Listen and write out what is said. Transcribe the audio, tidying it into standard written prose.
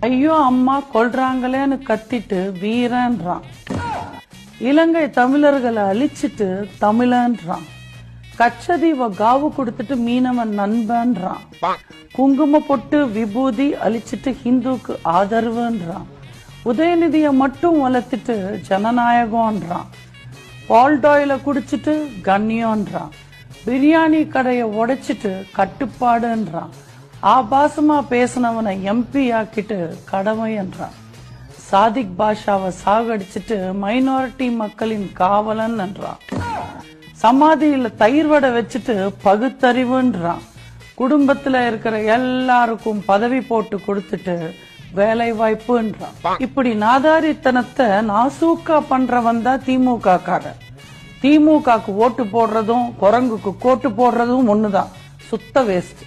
ஐயோ அம்மா கொல்றாங்களேன்னு கத்திட்டு வீரன்றான். இலங்கை தமிழர்களை அழிச்சிட்டு தமிழன்றான். கச்சதீவ காவு கொடுத்துட்டு மீனவன் நண்பன்றான். குங்கும பொட்டு விபூதி அழிச்சிட்டு ஹிந்துக்கு ஆதரவுன்றான். உதயநிதிய மட்டும் வளர்த்துட்டு ஜனநாயகம்ன்றான். பால்டாயில குடிச்சிட்டு கண்ணியம்ன்றான். பிரியாணி கடையை உடைச்சிட்டு கட்டுப்பாடுன்றான். ஆபாசமா பேசினவனை எம்பி ஆக்கிட்டு கடமை என்றான். சாதிக் பாஷாவை சாகடிச்சிட்டு மைனாரிட்டி மக்களின் காவலன் என்றான். சமாதியில தயிர் வடை வச்சுட்டு பகுத்தறிவுன்றான். குடும்பத்துல இருக்கிற எல்லாருக்கும் பதவி போட்டு கொடுத்துட்டு வேலை வாய்ப்புன்றான். இப்படி நாதாரித்தனத்தை நாசூக்கா பண்றவன் தான் திமுக காரன். திமுகக்கு ஓட்டு போடுறதும் குரங்குக்கு கோட்டு போடுறதும் ஒண்ணுதான். சுத்த வேஸ்ட்.